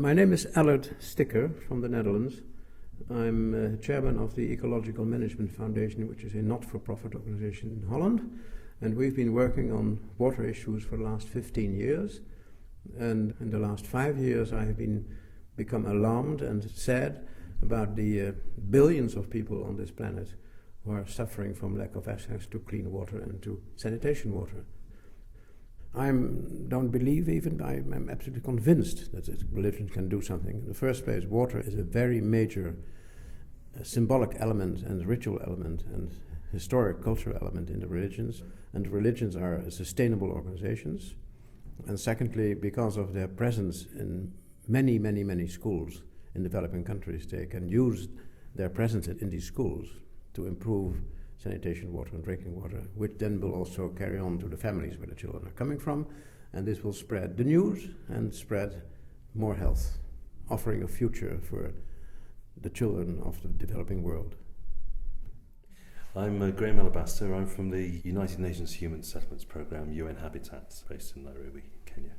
My name is Allard Sticker from the Netherlands. I'm chairman of the Ecological Management Foundation, which is a not-for-profit organization in Holland. And we've been working on water issues for the last 15 years. And in the last 5 years, I have become alarmed and sad about the billions of people on this planet who are suffering from lack of access to clean water and to sanitation water. I don't believe I'm absolutely convinced that religion can do something. In the first place, water is a very major symbolic element and ritual element and historic cultural element in the religions, and religions are sustainable organizations. And secondly, because of their presence in many, many, many schools in developing countries, they can use their presence in these schools to improve sanitation water and drinking water, which then will also carry on to the families where the children are coming from, and this will spread the news and spread more health, offering a future for the children of the developing world. I'm Graham Alabaster. I'm from the United Nations Human Settlements Programme, UN Habitat, based in Nairobi, Kenya.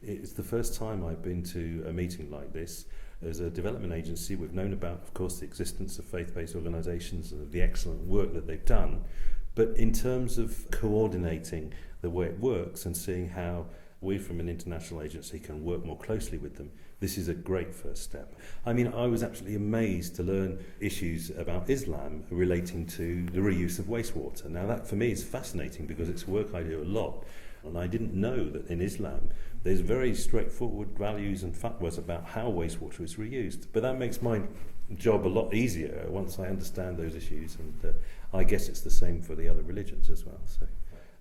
It's the first time I've been to a meeting like this. As a development agency, we've known about, of course, the existence of faith-based organisations and the excellent work that they've done. But in terms of coordinating the way it works and seeing how we from an international agency can work more closely with them, this is a great first step. I mean, I was absolutely amazed to learn issues about Islam relating to the reuse of wastewater. Now that for me is fascinating because it's work I do a lot. And I didn't know that in Islam there's very straightforward values and fatwas about how wastewater is reused. But that makes my job a lot easier once I understand those issues, and I guess it's the same for the other religions as well. So,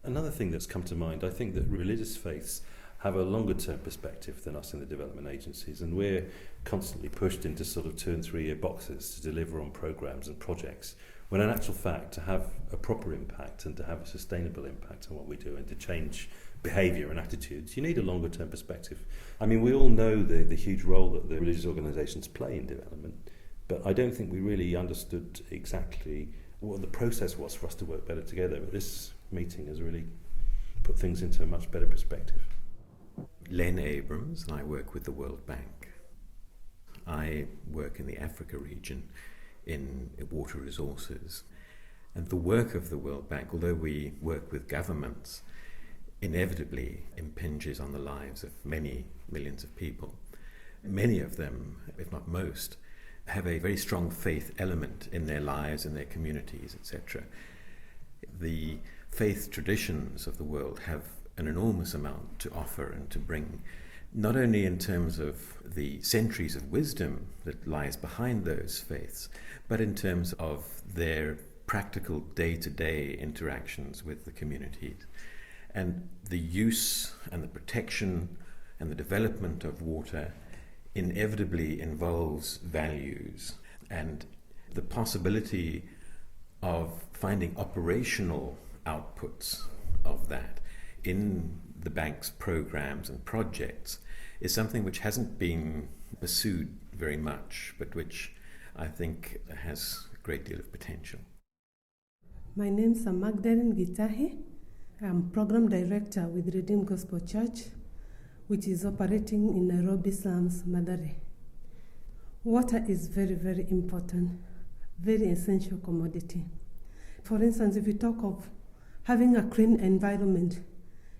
another thing that's come to mind, I think that religious faiths have a longer term perspective than us in the development agencies, and we're constantly pushed into sort of 2 and 3 year boxes to deliver on programs and projects, when in actual fact to have a proper impact and to have a sustainable impact on what we do and to change behaviour and attitudes, you need a longer term perspective. I mean, we all know the huge role that the religious organisations play in development, but I don't think we really understood exactly what the process was for us to work better together. But this meeting has really put things into a much better perspective. Len Abrams, and I work with the World Bank. I work in the Africa region in water resources. And the work of the World Bank, although we work with governments, inevitably impinges on the lives of many millions of people. Many of them, if not most, have a very strong faith element in their lives, in their communities, etc. The faith traditions of the world have an enormous amount to offer and to bring, not only in terms of the centuries of wisdom that lies behind those faiths, but in terms of their practical day-to-day interactions with the communities. And the use and the protection and the development of water inevitably involves values, and the possibility of finding operational outputs of that in the bank's programs and projects is something which hasn't been pursued very much, but which I think has a great deal of potential. My name is Magdalene Gitahi. I'm Program Director with Redeemed Gospel Church, which is operating in Nairobi slums, Mathare. Water is very, very important, very essential commodity. For instance, if you talk of having a clean environment,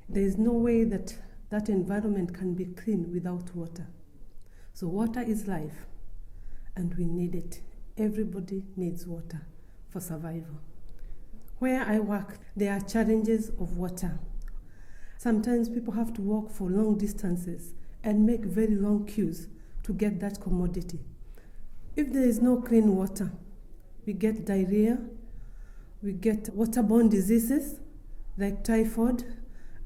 there is no way that that environment can be clean without water. So water is life, and we need it. Everybody needs water for survival. Where I work, there are challenges of water. Sometimes people have to walk for long distances and make very long queues to get that commodity. If there is no clean water, we get diarrhea, we get waterborne diseases like typhoid.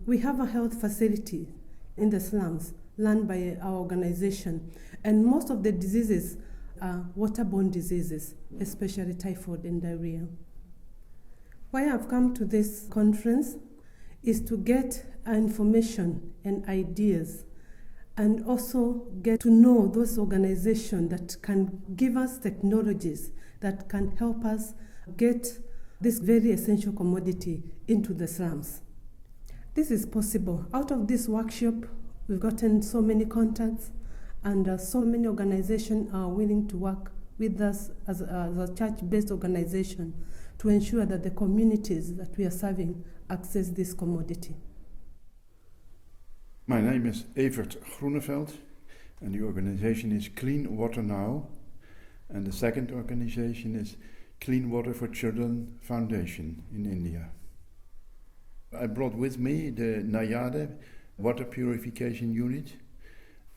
We have a health facility in the slums run by our organization, and most of the diseases are waterborne diseases, especially typhoid and diarrhea. Why I've come to this conference is to get information and ideas, and also get to know those organizations that can give us technologies that can help us get this very essential commodity into the slums. This is possible. Out of this workshop, we've gotten so many contacts, And so many organizations are willing to work with us as a church-based organization to ensure that the communities that we are serving access this commodity. My name is Evert Groeneveld, and the organization is Clean Water Now, and the second organization is Clean Water for Children Foundation in India. I brought with me the Nayade water purification unit.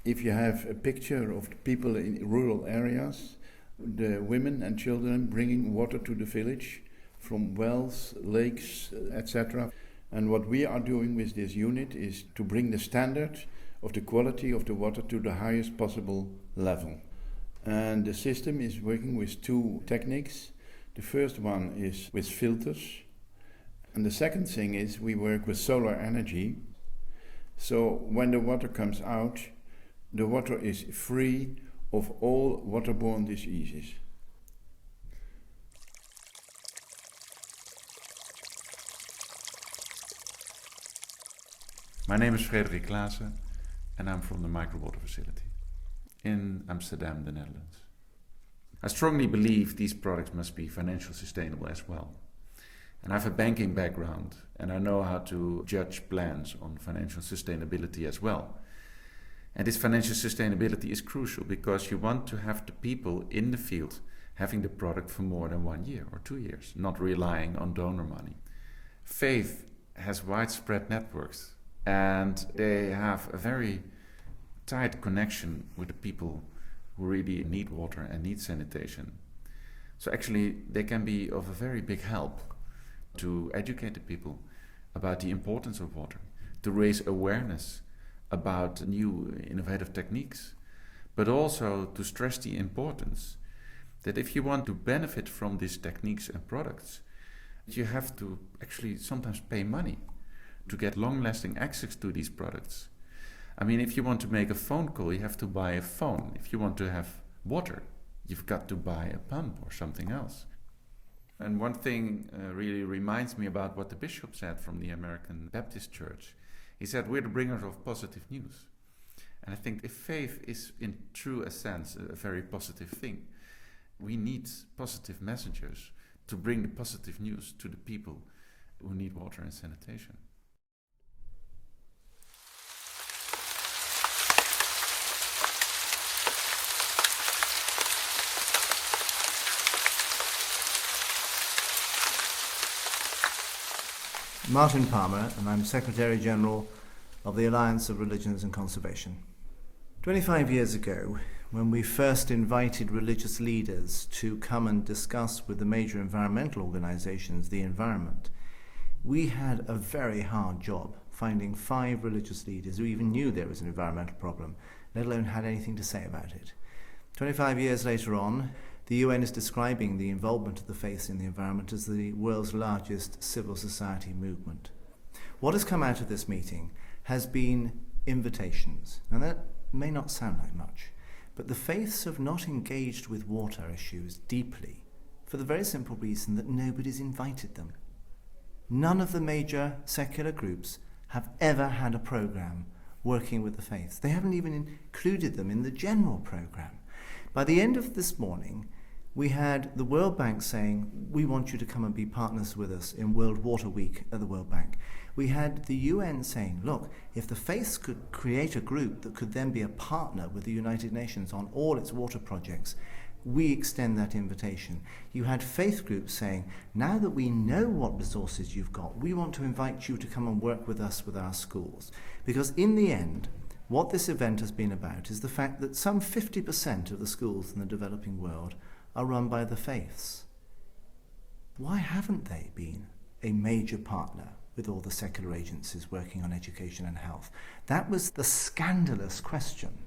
If you have a picture of the people in rural areas, the women and children bringing water to the village from wells, lakes, etc. And what we are doing with this unit is to bring the standard of the quality of the water to the highest possible level. And the system is working with two techniques. The first one is with filters. And the second thing is we work with solar energy. So when the water comes out, the water is free of all waterborne diseases. My name is Frederik Klaassen and I'm from the Microwater Facility in Amsterdam, the Netherlands. I strongly believe these products must be financially sustainable as well. And I have a banking background and I know how to judge plans on financial sustainability as well. And this financial sustainability is crucial because you want to have the people in the field having the product for more than 1 year or 2 years, not relying on donor money. Faith has widespread networks and they have a very tight connection with the people who really need water and need sanitation. So actually they can be of a very big help to educate the people about the importance of water, to raise awareness about new innovative techniques, but also to stress the importance that if you want to benefit from these techniques and products, you have to actually sometimes pay money to get long-lasting access to these products. I mean, if you want to make a phone call, you have to buy a phone. If you want to have water, you've got to buy a pump or something else. And one thing really reminds me about what the bishop said from the American Baptist Church. He said, we're the bringers of positive news. And I think if faith is in true a sense a very positive thing, we need positive messengers to bring the positive news to the people who need water and sanitation. Martin Palmer, and I'm Secretary General of the Alliance of Religions and Conservation. 25 years ago, when we first invited religious leaders to come and discuss with the major environmental organizations the environment, we had a very hard job finding 5 religious leaders who even knew there was an environmental problem, let alone had anything to say about it. 25 years later on, the UN is describing the involvement of the faith in the environment as the world's largest civil society movement. What has come out of this meeting has been invitations. Now that may not sound like much, but the faiths have not engaged with water issues deeply for the very simple reason that nobody's invited them. None of the major secular groups have ever had a program working with the faiths. They haven't even included them in the general program. By the end of this morning, we had the World Bank saying, we want you to come and be partners with us in World Water Week at the World Bank. We had the UN saying, look, if the faiths could create a group that could then be a partner with the United Nations on all its water projects, we extend that invitation. You had faith groups saying, now that we know what resources you've got, we want to invite you to come and work with us with our schools. Because in the end, what this event has been about is the fact that some 50% of the schools in the developing world are run by the faiths. Why haven't they been a major partner with all the secular agencies working on education and health? That was the scandalous question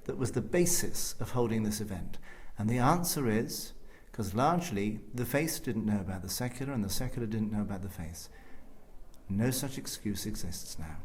that was the basis of holding this event. And the answer is, because largely the faiths didn't know about the secular and the secular didn't know about the faiths. No such excuse exists now.